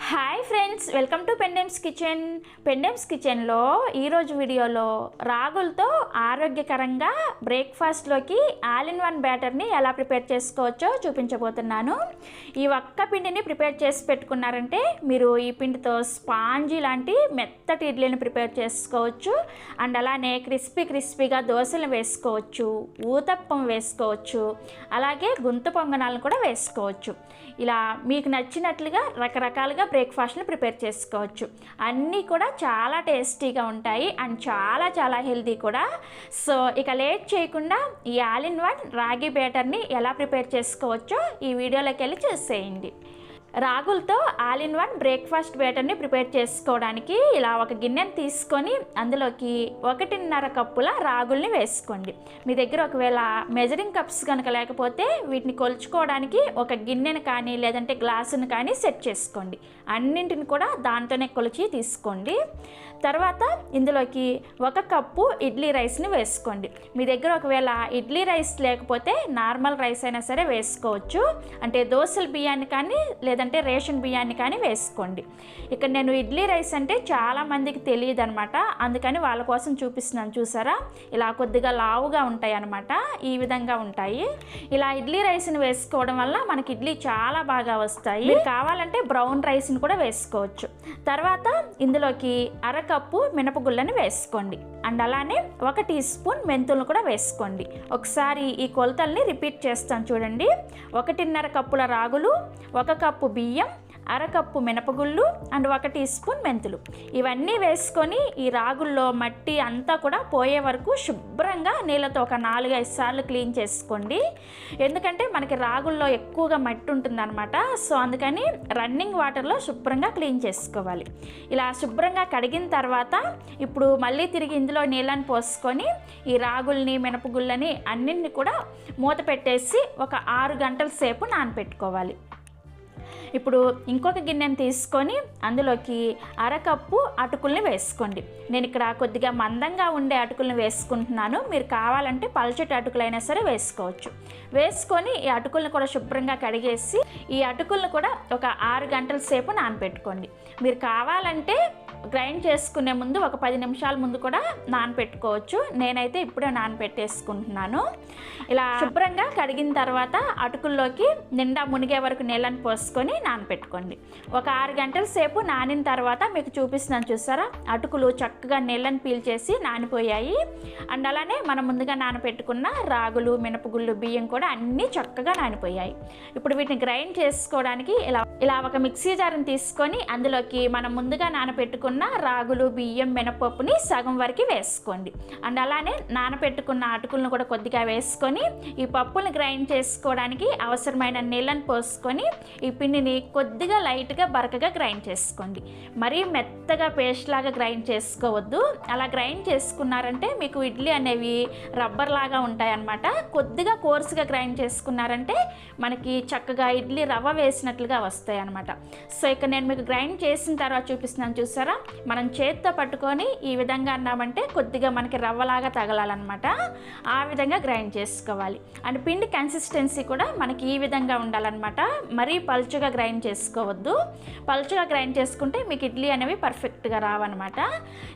Hi friends, welcome to Pendems కిచెన్లో ఈరోజు వీడియోలో రాగులతో ఆరోగ్యకరంగా బ్రేక్ఫాస్ట్లోకి ఆల్ ఇన్ వన్ బ్యాటర్ని ఎలా ప్రిపేర్ చేసుకోవచ్చో చూపించబోతున్నాను. ఈ ఒక్క పిండిని ప్రిపేర్ చేసి పెట్టుకున్నారంటే మీరు ఈ పిండితో స్పాంజీ లాంటి మెత్తటి ఇడ్లీని ప్రిపేర్ చేసుకోవచ్చు. అండ్ అలానే క్రిస్పీగా దోశలు వేసుకోవచ్చు, ఊతప్పం వేసుకోవచ్చు, అలాగే గుంత పొంగనాలను కూడా వేసుకోవచ్చు. ఇలా మీకు నచ్చినట్లుగా రకరకాలుగా బ్రేక్ఫాస్ట్ని ప్రిపేర్ చేసుకోవచ్చు. అన్నీ కూడా చాలా టేస్టీగా ఉంటాయి అండ్ చాలా హెల్తీ కూడా. సో ఇక లేట్ చేయకుండా ఈ ఆల్ ఇన్ వన్ రాగి బ్యాటర్ని ఎలా ప్రిపేర్ చేసుకోవచ్చో ఈ వీడియోలోకి వెళ్ళి చూసేయండి. రాగులతో ఆల్ ఇన్ వన్ బ్రేక్ఫాస్ట్ బ్యాటర్ని ప్రిపేర్ చేసుకోవడానికి ఇలా ఒక గిన్నెని తీసుకొని అందులోకి 1.5 కప్పుల రాగుల్ని వేసుకోండి. మీ దగ్గర ఒకవేళ మెజరింగ్ కప్స్ కనుక లేకపోతే వీటిని కొలుచుకోవడానికి ఒక గిన్నెను కానీ లేదంటే గ్లాసును కానీ సెట్ చేసుకోండి. అన్నింటిని కూడా దాంతోనే కొలిచి తీసుకోండి. తర్వాత ఇందులోకి 1 కప్పు ఇడ్లీ రైస్ని వేసుకోండి. మీ దగ్గర ఒకవేళ ఇడ్లీ రైస్ లేకపోతే నార్మల్ రైస్ అయినా సరే వేసుకోవచ్చు. అంటే దోసల బియ్యాన్ని కానీ లేదంటే రేషన్ బియ్యాన్ని కానీ వేసుకోండి. ఇక్కడ నేను ఇడ్లీ రైస్ అంటే చాలామందికి తెలియదు అనమాట, అందుకని వాళ్ళ కోసం చూపిస్తున్నాను. చూసారా, ఇలా కొద్దిగా లావుగా ఉంటాయి అనమాట, ఈ విధంగా ఉంటాయి. ఇలా ఇడ్లీ రైస్ని వేసుకోవడం వల్ల మనకి ఇడ్లీ చాలా బాగా వస్తాయి. మీరు కావాలంటే బ్రౌన్ రైస్ని కూడా వేసుకోవచ్చు. తర్వాత ఇందులోకి 1/2 కప్పు మినపగుళ్ళని వేసుకోండి. అండ్ అలానే 1 టీ స్పూన్ మెంతులను కూడా వేసుకోండి. ఒకసారి ఈ కొలతల్ని రిపీట్ చేస్తాను చూడండి. 1.5 కప్పుల రాగులు, 1 కప్పు బియ్యం, 1/2 కప్పు మినపగుళ్ళు అండ్ 1 టీ స్పూన్ మెంతులు. ఇవన్నీ వేసుకొని ఈ రాగుల్లో మట్టి అంతా కూడా పోయే వరకు శుభ్రంగా నీళ్ళతో ఒక 4-5 సార్లు క్లీన్ చేసుకోండి. ఎందుకంటే మనకి రాగుల్లో ఎక్కువగా మట్టి ఉంటుందన్నమాట. సో అందుకని రన్నింగ్ వాటర్లో శుభ్రంగా క్లీన్ చేసుకోవాలి. ఇలా శుభ్రంగా కడిగిన తర్వాత ఇప్పుడు మళ్ళీ తిరిగి ఇందులో నీళ్ళని పోసుకొని ఈ రాగుల్ని మినపగుళ్ళని అన్నింటిని కూడా మూత పెట్టేసి ఒక 6 గంటల సేపు నానపెట్టుకోవాలి. ఇప్పుడు ఇంకొక గిన్నెని తీసుకొని అందులోకి 1/2 కప్పు అటుకుల్ని వేసుకోండి. నేను ఇక్కడ కొద్దిగా మందంగా ఉండే అటుకుల్ని వేసుకుంటున్నాను. మీరు కావాలంటే పల్చటి అటుకులైనా సరే వేసుకోవచ్చు. వేసుకొని ఈ అటుకుల్ని కూడా శుభ్రంగా కడిగేసి ఈ అటుకుల్ని కూడా ఒక 6 గంటల సేపు నానపెట్టుకోండి. మీరు కావాలంటే గ్రైండ్ చేసుకునే ముందు ఒక 10 నిమిషాల ముందు కూడా నానపెట్టుకోవచ్చు. నేనైతే ఇప్పుడే నానపెట్టేసుకుంటున్నాను. ఇలా శుభ్రంగా కడిగిన తర్వాత అటుకుల్లోకి నిండా మునిగే వరకు నీళ్ళని పోసుకొని నానపెట్టుకోండి. ఒక 6 గంటల సేపు నానిన తర్వాత మీకు చూపిస్తున్నాను చూసారా, అటుకులు చక్కగా నీళ్ళని పీల్చేసి నానిపోయాయి. అండ్ అలానే మనం ముందుగా నానపెట్టుకున్న రాగులు, మినపగుళ్ళు, బియ్యం కూడా అన్నీ చక్కగా నానిపోయాయి. ఇప్పుడు వీటిని గ్రైండ్ చేసుకోవడానికి ఇలా ఒక మిక్సీ జార్ని తీసుకొని అందులోకి మనం ముందుగా నానపెట్టుకున్న రాగులు, బియ్యం, మినపప్పుని సగం వరకు వేసుకోండి. అండ్ అలానే నానపెట్టుకున్న అటుకులను కూడా కొద్దిగా వేసుకొని ఈ పప్పుని గ్రైండ్ చేసుకోవడానికి అవసరమైన నీళ్ళని పోసుకొని ఈ పిండిని కొద్దిగా లైట్గా బరకగా గ్రైండ్ చేసుకోండి. మరీ మెత్తగా పేస్ట్ లాగా గ్రైండ్ చేసుకోవద్దు. అలా గ్రైండ్ చేసుకున్నారంటే మీకు ఇడ్లీ అనేవి రబ్బర్ లాగా ఉంటాయన్నమాట. కొద్దిగా కోర్సుగా గ్రైండ్ చేసుకున్నారంటే మనకి చక్కగా ఇడ్లీ రవ్వ వేసినట్లుగా వస్తాయి అన్నమాట. సో ఇక్కడ నేను మీకు గ్రైండ్ చేసిన తర్వాత చూపిస్తున్నాను చూసారా, మనం చేత్తో పట్టుకొని ఈ విధంగా అన్నామంటే కొద్దిగా మనకి రవ్వలాగా తగలాలన్నమాట. ఆ విధంగా గ్రైండ్ చేసుకోవాలి. అండ్ పిండి కన్సిస్టెన్సీ కూడా మనకి ఈ విధంగా ఉండాలన్నమాట. మరీ పలుచగా గ్రైండ్ చేసుకోవద్దు. పలుచగా గ్రైండ్ చేసుకుంటే మీకు ఇడ్లీ అనేవి పర్ఫెక్ట్గా రావన్నమాట.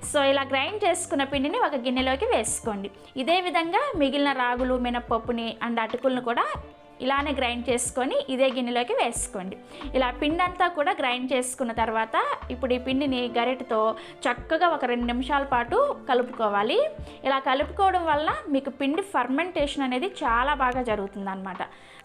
సో ఇలా గ్రైండ్ చేసుకున్న పిండిని ఒక గిన్నెలోకి వేసుకోండి. ఇదే విధంగా మిగిలిన రాగులు, మినపప్పుని అండ్ అటుకులను కూడా ఇలానే గ్రైండ్ చేసుకొని ఇదే గిన్నెలోకి వేసుకోండి. ఇలా పిండి అంతా కూడా గ్రైండ్ చేసుకున్న తర్వాత ఇప్పుడు ఈ పిండిని గరిటెతో చక్కగా ఒక 2 నిమిషాల పాటు కలుపుకోవాలి. ఇలా కలుపుకోవడం వల్ల మీకు పిండి ఫర్మెంటేషన్ అనేది చాలా బాగా జరుగుతుంది అనమాట.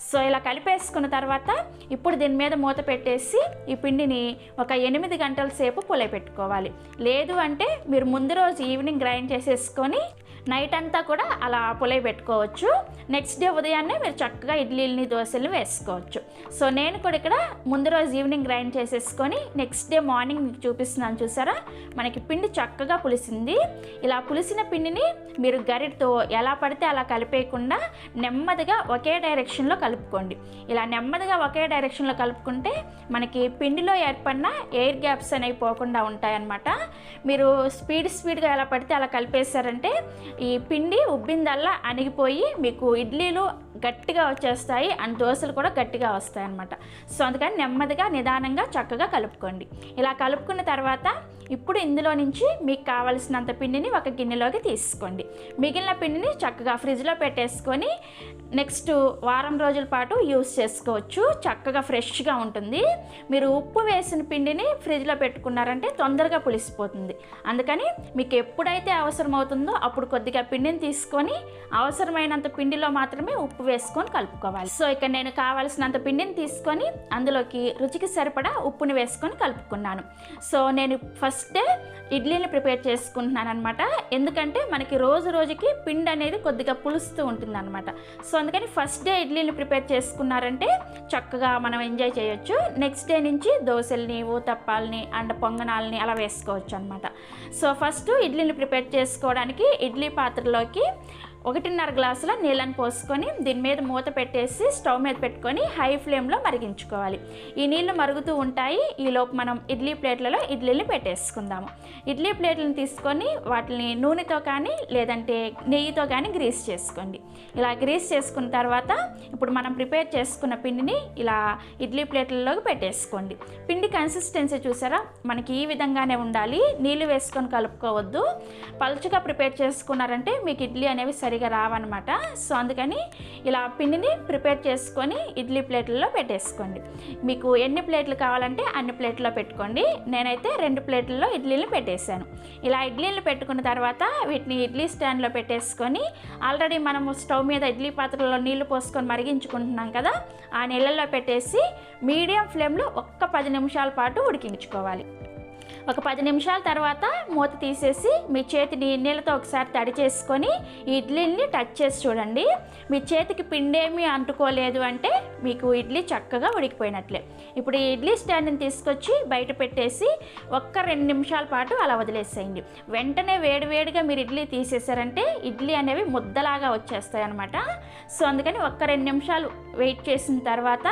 సో ఇలా కలిపేసుకున్న తర్వాత ఇప్పుడు దీని మీద మూత పెట్టేసి ఈ పిండిని ఒక 8 గంటల సేపు పులియపెట్టుకోవాలి. లేదు అంటే మీరు ముందు రోజు ఈవినింగ్ గ్రైండ్ చేసేసుకొని నైట్ అంతా కూడా అలా పులియబెట్టుకోవచ్చు. నెక్స్ట్ డే ఉదయాన్నే మీరు చక్కగా ఇడ్లీలని, దోశలు వేసుకోవచ్చు. సో నేను కూడా ఇక్కడ ముందు రోజు ఈవినింగ్ గ్రైండ్ చేసేసుకొని నెక్స్ట్ డే మార్నింగ్ మీకు చూపిస్తున్నాను చూసారా, మనకి పిండి చక్కగా పులిసింది. ఇలా పులిసిన పిండిని మీరు గరిటతో ఎలా పడితే అలా కలిపేయకుండా నెమ్మదిగా ఒకే డైరెక్షన్లో కలుపుకోండి. ఇలా నెమ్మదిగా ఒకే డైరెక్షన్లో కలుపుకుంటే మనకి పిండిలో ఏర్పడిన ఎయిర్ గ్యాప్స్ అనేవి పోకుండా ఉంటాయన్నమాట. మీరు స్పీడ్గా ఎలా పడితే అలా కలిపేశారంటే ఈ పిండి ఉబ్బిందల్లా అణిగిపోయి మీకు ఇడ్లీలు గట్టిగా వచ్చేస్తాయి అండ్ దోశలు కూడా గట్టిగా వస్తాయి అన్నమాట. సో అందుకని నెమ్మదిగా నిదానంగా చక్కగా కలుపుకోండి. ఇలా కలుపుకున్న తర్వాత ఇప్పుడు ఇందులో నుంచి మీకు కావలసినంత పిండిని ఒక గిన్నెలోకి తీసుకోండి. మిగిలిన పిండిని చక్కగా ఫ్రిడ్జ్లో పెట్టేసుకొని నెక్స్ట్ వారం రోజుల పాటు యూస్ చేసుకోవచ్చు. చక్కగా ఫ్రెష్గా ఉంటుంది. మీరు ఉప్పు వేసిన పిండిని ఫ్రిడ్జ్లో పెట్టుకున్నారంటే తొందరగా పులిసిపోతుంది. అందుకని మీకు ఎప్పుడైతే అవసరం అవుతుందో అప్పుడు కొద్దిగా పిండిని తీసుకొని అవసరమైనంత పిండిలో మాత్రమే ఉప్పు వేసుకొని కలుపుకోవాలి. సో ఇక్కడ నేను కావాల్సినంత పిండిని తీసుకొని అందులోకి రుచికి సరిపడా ఉప్పుని వేసుకొని కలుపుకున్నాను. సో నేను ఫస్ట్ డే ఇడ్లీని ప్రిపేర్ చేసుకుంటున్నాను అనమాట. ఎందుకంటే మనకి రోజు రోజుకి పిండి అనేది కొద్దిగా పులుస్తూ ఉంటుంది అనమాట. సో అందుకని ఫస్ట్ డే ఇడ్లీని ప్రిపేర్ చేసుకున్నారంటే చక్కగా మనం ఎంజాయ్ చేయొచ్చు. నెక్స్ట్ డే నుంచి దోశల్ని, ఊతప్పాలని అండ్ పొంగనాలని అలా వేసుకోవచ్చు అనమాట. సో ఫస్ట్ ఇడ్లీని ప్రిపేర్ చేసుకోవడానికి ఇడ్లీ పాత్రలోకి 1.5 గ్లాసుల నీళ్ళని పోసుకొని దీని మీద మూత పెట్టేసి స్టవ్ మీద పెట్టుకొని హై ఫ్లేమ్లో మరిగించుకోవాలి. ఈ నీళ్లు మరుగుతూ ఉంటాయి. ఈలోపు మనం ఇడ్లీ ప్లేట్లలో ఇడ్లీని పెట్టేసుకుందాము. ఇడ్లీ ప్లేట్లను తీసుకొని వాటిని నూనెతో కానీ లేదంటే నెయ్యితో కానీ గ్రీస్ చేసుకోండి. ఇలా గ్రీస్ చేసుకున్న తర్వాత ఇప్పుడు మనం ప్రిపేర్ చేసుకున్న పిండిని ఇలా ఇడ్లీ ప్లేట్లలోకి పెట్టేసుకోండి. పిండి కన్సిస్టెన్సీ చూసారా, మనకి ఈ విధంగానే ఉండాలి. నీళ్ళు వేసుకొని కలుపుకోవద్దు. పలుచగా ప్రిపేర్ చేసుకున్నారంటే మీకు ఇడ్లీ అనేవి సరిగా రావన్నమాట. సో అందుకని ఇలా పిండిని ప్రిపేర్ చేసుకొని ఇడ్లీ ప్లేట్లలో పెట్టేసుకోండి. మీకు ఎన్ని ప్లేట్లు కావాలంటే అన్ని ప్లేట్లో పెట్టుకోండి. నేనైతే 2 ప్లేట్లలో ఇడ్లీలు పెట్టేశాను. ఇలా ఇడ్లీలు పెట్టుకున్న తర్వాత వీటిని ఇడ్లీ స్టాండ్లో పెట్టేసుకొని ఆల్రెడీ మనము స్టవ్ మీద ఇడ్లీ పాత్రలో నీళ్లు పోసుకొని మరిగించుకుంటున్నాం కదా, ఆ నీళ్ళల్లో పెట్టేసి మీడియం ఫ్లేమ్లో ఒక్క 10 నిమిషాల పాటు ఉడికించుకోవాలి. ఒక 10 నిమిషాల తర్వాత మూత తీసేసి మీ చేతిని నీళ్ళతో ఒకసారి తడి చేసుకొని ఈ ఇడ్లీని టచ్ చేసి చూడండి. మీ చేతికి పిండేమీ అంటుకోలేదు అంటే మీకు ఇడ్లీ చక్కగా ఉడికిపోయినట్లే. ఇప్పుడు ఈ ఇడ్లీ స్టాండ్ని తీసుకొచ్చి బయట పెట్టేసి ఒక్క 2 నిమిషాల పాటు అలా వదిలేసేయండి. వెంటనే వేడివేడిగా మీరు ఇడ్లీ తీసేసారంటే ఇడ్లీ అనేవి ముద్దలాగా వచ్చేస్తాయి అన్నమాట. సో అందుకని ఒక్క 2 నిమిషాలు వెయిట్ చేసిన తర్వాత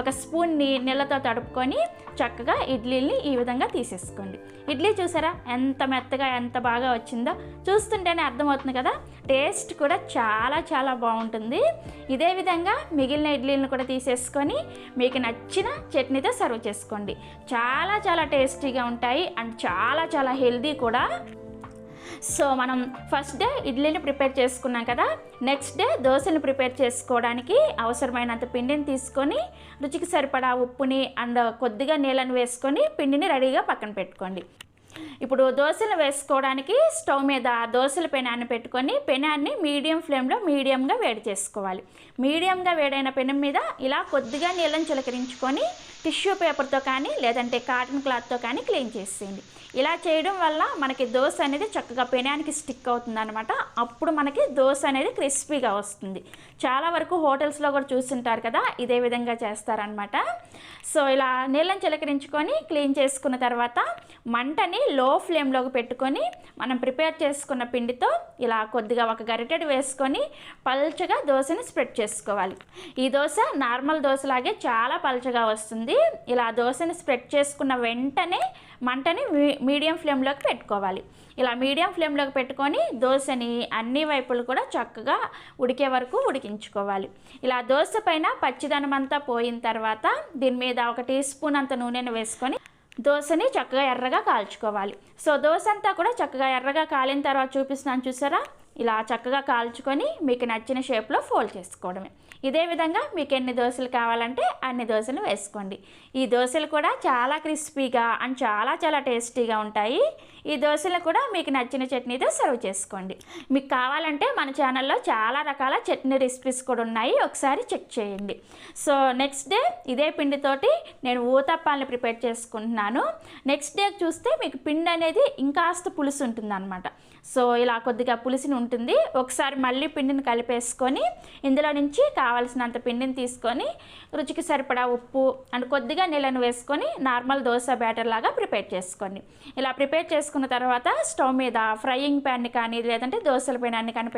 ఒక స్పూన్ని నీళ్ళతో తడుపుకొని చక్కగా ఇడ్లీని ఈ విధంగా తీసేసుకోండి. ఇడ్లీ చూసారా ఎంత మెత్తగా ఎంత బాగా వచ్చిందో, చూస్తుంటేనే అర్థమవుతుంది కదా. టేస్ట్ కూడా చాలా చాలా బాగుంటుంది. ఇదే విధంగా మిగిలిన ఇడ్లీలను కూడా తీసేసుకొని మీకు నచ్చిన చట్నీతో సర్వ్ చేసుకోండి. చాలా చాలా టేస్టీగా ఉంటాయి అండ్ చాలా చాలా హెల్దీ కూడా. సో మనం ఫస్ట్ డే ఇడ్లీని ప్రిపేర్ చేసుకున్నాం కదా, నెక్స్ట్ డే దోశని ప్రిపేర్ చేసుకోవడానికి అవసరమైనంత పిండిని తీసుకొని రుచికి సరిపడా ఉప్పుని అండ్ కొద్దిగా నీళ్ళని వేసుకొని పిండిని రెడీగా పక్కన పెట్టుకోండి. ఇప్పుడు దోశలు వేసుకోవడానికి స్టవ్ మీద దోశల పెనాన్ని పెట్టుకొని పెనాన్ని మీడియం ఫ్లేమ్లో మీడియంగా వేడి చేసుకోవాలి. మీడియంగా వేడైన పెనం మీద ఇలా కొద్దిగా నీళ్ళని చిలకరించుకొని టిష్యూ పేపర్తో కానీ లేదంటే కాటన్ క్లాత్తో కానీ క్లీన్ చేసేయండి. ఇలా చేయడం వల్ల మనకి దోశ అనేది చక్కగా పెనానికి స్టిక్ అవుతుంది అనమాట. అప్పుడు మనకి దోశ అనేది క్రిస్పీగా వస్తుంది. చాలా వరకు హోటల్స్లో కూడా చూస్తుంటారు కదా, ఇదే విధంగా చేస్తారనమాట. సో ఇలా నీళ్ళని చిలకరించుకొని క్లీన్ చేసుకున్న తర్వాత మంటని లో ఫ్లేమ్లోకి పెట్టుకొని మనం ప్రిపేర్ చేసుకున్న పిండితో ఇలా కొద్దిగా ఒక గరిటెడు వేసుకొని పల్చగా దోశని స్ప్రెడ్ చేసుకోవాలి. ఈ దోశ నార్మల్ దోశలాగే చాలా పల్చగా వస్తుంది. ఇలా దోశని స్ప్రెడ్ చేసుకున్న వెంటనే మంటని మీడియం ఫ్లేమ్లోకి పెట్టుకోవాలి. ఇలా మీడియం ఫ్లేమ్లోకి పెట్టుకొని దోశని అన్ని వైపులు కూడా చక్కగా ఉడికే వరకు ఉడికించుకోవాలి. ఇలా దోశ పైన పచ్చిదనం అంతా పోయిన తర్వాత దీని మీద 1 టీ స్పూన్ అంత నూనెను వేసుకొని దోశని చక్కగా ఎర్రగా కాల్చుకోవాలి. సో దోశ అంతా కూడా చక్కగా ఎర్రగా కాలిన తర్వాత చూపిస్తున్నాను చూసారా, ఇలా చక్కగా కాల్చుకొని మీకు నచ్చిన షేప్లో ఫోల్డ్ చేసుకోవడమే. ఇదే విధంగా మీకు ఎన్ని దోశలు కావాలంటే అన్ని దోశలు వేసుకోండి. ఈ దోశలు కూడా చాలా క్రిస్పీగా అండ్ చాలా చాలా టేస్టీగా ఉంటాయి. ఈ దోశలు కూడా మీకు నచ్చిన చట్నీతో సర్వ్ చేసుకోండి. మీకు కావాలంటే మన ఛానల్లో చాలా రకాల చట్నీ రెసిపీస్ కూడా ఉన్నాయి, ఒకసారి చెక్ చేయండి. సో నెక్స్ట్ డే ఇదే పిండితోటి నేను ఊతప్పాలని ప్రిపేర్ చేసుకుంటున్నాను. నెక్స్ట్ డే చూస్తే మీకు పిండి అనేది ఇంకాస్త పులుసు ఉంటుంది అనమాట. సో ఇలా కొద్దిగా పులుసుని ఉంటుంది. ఒకసారి మళ్ళీ పిండిని కలిపేసుకొని ఇందులో నుంచి కావాల్సినంత పిండిని తీసుకొని రుచికి సరిపడా ఉప్పు అండ్ కొద్దిగా నీళ్ళను వేసుకొని నార్మల్ దోశ బ్యాటర్ లాగా ప్రిపేర్ చేసుకోండి. ఇలా ప్రిపేర్ చేసుకున్న తర్వాత స్టవ్ మీద ఫ్రైయింగ్ ప్యాన్ని కానీ లేదంటే దోశల పెనాన్ని కానీ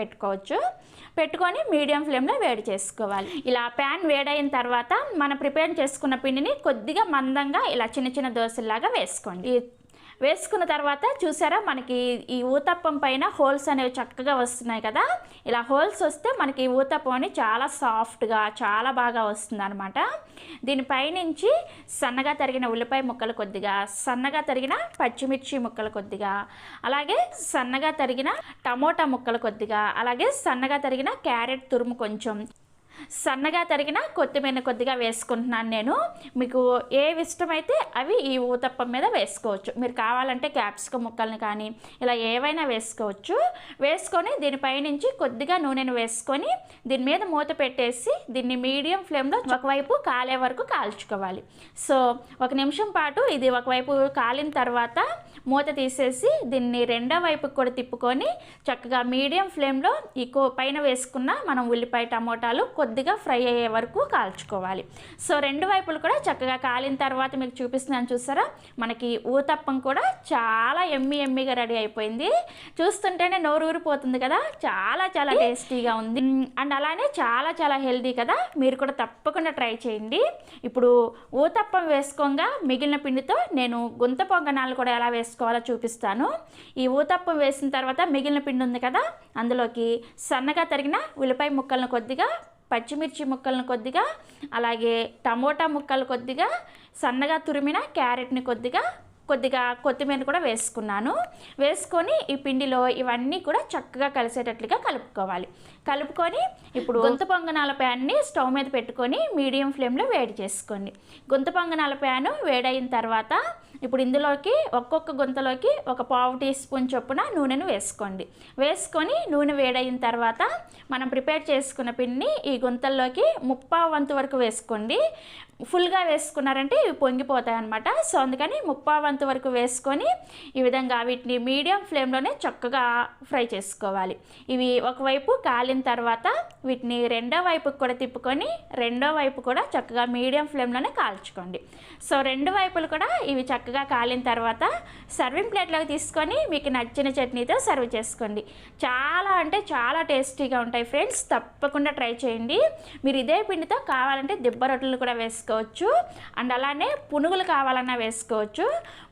పెట్టుకొని మీడియం ఫ్లేమ్లో వేడి చేసుకోవాలి. ఇలా ప్యాన్ వేడైన తర్వాత మనం ప్రిపేర్ చేసుకున్న పిండిని కొద్దిగా మందంగా ఇలా చిన్న చిన్న దోశల్లాగా వేసుకోండి. వేసుకున్న తర్వాత చూసారా మనకి ఈ ఊతప్పం పైన హోల్స్ అనేవి చక్కగా వస్తున్నాయి కదా. ఇలా హోల్స్ వస్తే మనకి ఊతప్పం అని చాలా సాఫ్ట్గా చాలా బాగా వస్తుంది అనమాట. దీనిపైనుంచి సన్నగా తరిగిన ఉల్లిపాయ ముక్కలు కొద్దిగా, సన్నగా తరిగిన పచ్చిమిర్చి ముక్కలు కొద్దిగా, అలాగే సన్నగా తరిగిన టమోటా ముక్కలు కొద్దిగా, అలాగే సన్నగా తరిగిన క్యారెట్ తురుము కొంచెం, సన్నగా తరిగిన కొత్తిమీర కొద్దిగా వేసుకుంటున్నాను నేను. మీకు ఏవి ఇష్టమైతే అవి ఈ ఊతప్పం మీద వేసుకోవచ్చు. మీరు కావాలంటే క్యాప్సికం ముక్కల్ని కానీ ఇలా ఏవైనా వేసుకోవచ్చు. వేసుకొని దీనిపైనుంచి కొద్దిగా నూనెను వేసుకొని దీని మీద మూత పెట్టేసి దీన్ని మీడియం ఫ్లేమ్లో ఒకవైపు కాలే వరకు కాల్చుకోవాలి. సో 1 నిమిషం పాటు ఇది ఒకవైపు కాలిన తర్వాత మూత తీసేసి దీన్ని రెండో వైపుకి కూడా తిప్పుకొని చక్కగా మీడియం ఫ్లేమ్లో ఈ పైన వేసుకున్న మనం ఉల్లిపాయ టమోటాలు కొద్దిగా ఫ్రై అయ్యే వరకు కాల్చుకోవాలి. సో 2 వైపులు కూడా చక్కగా కాలిన తర్వాత మీకు చూపిస్తున్నాను చూసారా, మనకి ఊతప్పం కూడా చాలా ఎమ్మిగా రెడీ అయిపోయింది. చూస్తుంటేనే నోరు ఊరిపోతుంది కదా, చాలా చాలా టేస్టీగా ఉంది అండ్ అలానే చాలా హెల్దీ కదా. మీరు కూడా తప్పకుండా ట్రై చేయండి. ఇప్పుడు ఊతప్పం వేసుకోగా మిగిలిన పిండితో నేను గుంత పొంగనాలు కూడా ఎలా వేసుకోవాలో చూపిస్తాను. ఈ ఊతప్పం వేసిన తర్వాత మిగిలిన పిండి ఉంది కదా, అందులోకి సన్నగా తరిగిన ఉల్లిపాయ ముక్కలను కొద్దిగా, పచ్చిమిర్చి ముక్కలను కొద్దిగా, అలాగే టమోటా ముక్కలు కొద్దిగా, సన్నగా తురిమిన క్యారెట్ని కొద్దిగా కొత్తిమీర కూడా వేసుకున్నాను. వేసుకొని ఈ పిండిలో ఇవన్నీ కూడా చక్కగా కలిసేటట్లుగా కలుపుకోవాలి. కలుపుకొని ఇప్పుడు గుంత పొంగనాల ప్యాన్ని స్టవ్ మీద పెట్టుకొని మీడియం ఫ్లేమ్లో వేడి చేసుకోండి. గుంత పొంగనాల ప్యాను వేడైన తర్వాత ఇప్పుడు ఇందులోకి ఒక్కొక్క గుంతలోకి 1/4 టీ స్పూన్ చొప్పున నూనెను వేసుకోండి. వేసుకొని నూనె వేడైన తర్వాత మనం ప్రిపేర్ చేసుకున్న పిండిని ఈ గుంతల్లోకి 1/4 వంతు వరకు వేసుకోండి. ఫుల్గా వేసుకున్నారంటే ఇవి పొంగిపోతాయి అన్నమాట. సో అందుకని 1/4 వంతు వరకు వేసుకొని ఈ విధంగా వీటిని మీడియం ఫ్లేమ్లోనే చక్కగా ఫ్రై చేసుకోవాలి. ఇవి ఒకవైపు కాలిన తర్వాత వీటిని రెండో వైపుకి కూడా తిప్పుకొని రెండో వైపు కూడా చక్కగా మీడియం ఫ్లేమ్లోనే కాల్చుకోండి. సో 2 వైపులు కూడా ఇవి చక్కగా కాలిన తర్వాత సర్వింగ్ ప్లేట్లోకి తీసుకొని మీకు నచ్చిన చట్నీతో సర్వ్ చేసుకోండి. చాలా అంటే చాలా టేస్టీగా ఉంటాయి ఫ్రెండ్స్, తప్పకుండా ట్రై చేయండి. మీరు ఇదే పిండితో కావాలంటే దిబ్బ రొట్టెలు కూడా వేసుకోవచ్చు అండ్ అలానే పునుగులు కావాలన్నా వేసుకోవచ్చు.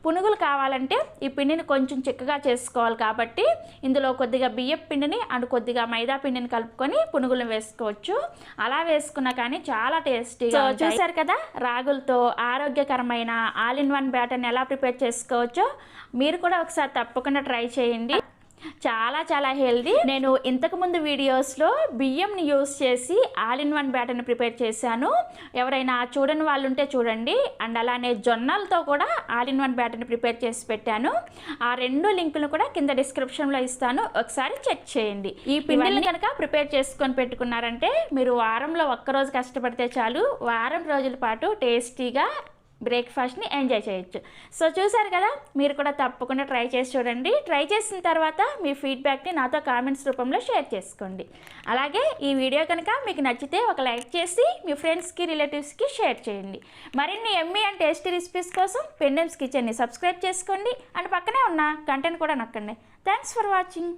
పునుగులు కావాలంటే ఈ పిండిని కొంచెం చిక్కగా చేసుకోవాలి కాబట్టి ఇందులో కొద్దిగా బియ్యపు పిండిని అండ్ కొద్దిగా మైదా పిండిని కలుపుకొని పునుగులు వేసుకోవచ్చు. అలా వేసుకున్నా కానీ చాలా టేస్టీగా చూసారు కదా, రాగులతో ఆరోగ్యకరమైన ఆల్ ఇన్ వన్ బ్యాటర్ని ఎలా ప్రిపేర్ చేసుకోవచ్చో మీరు కూడా ఒకసారి తప్పకుండా ట్రై చేయండి. చాలా హెల్దీ. నేను ఇంతకుముందు వీడియోస్లో బియ్యంని యూస్ చేసి ఆల్ ఇన్ వన్ బ్యాటర్ని ప్రిపేర్ చేశాను. ఎవరైనా చూడని వాళ్ళు ఉంటే చూడండి. అండ్ అలానే జొన్నలతో కూడా ఆల్ ఇన్ వన్ బ్యాటర్ని ప్రిపేర్ చేసి పెట్టాను. ఆ 2 లింకులు కూడా కింద డిస్క్రిప్షన్లో ఇస్తాను, ఒకసారి చెక్ చేయండి. ఈ పిండిని కనుక ప్రిపేర్ చేసుకొని పెట్టుకున్నారంటే మీరు వారంలో ఒక్కరోజు కష్టపడితే చాలు, వారం రోజుల పాటు టేస్టీగా బ్రేక్ఫాస్ట్ని ఎంజాయ్ చేయొచ్చు. సో చూసారు కదా, మీరు కూడా తప్పకుండా ట్రై చేసి చూడండి. ట్రై చేసిన తర్వాత మీ ఫీడ్బ్యాక్ని నాతో కామెంట్స్ రూపంలో షేర్ చేసుకోండి. అలాగే ఈ వీడియో కనుక మీకు నచ్చితే ఒక లైక్ చేసి మీ ఫ్రెండ్స్కి రిలేటివ్స్కి షేర్ చేయండి. మరిన్ని ఎమ్మీ అండ్ టేస్టీ రెసిపీస్ కోసం పెండెమ్స్ కిచెన్ని సబ్స్క్రైబ్ చేసుకోండి అండ్ పక్కనే ఉన్న గంటను కూడా నొక్కండి. Thanks for watching.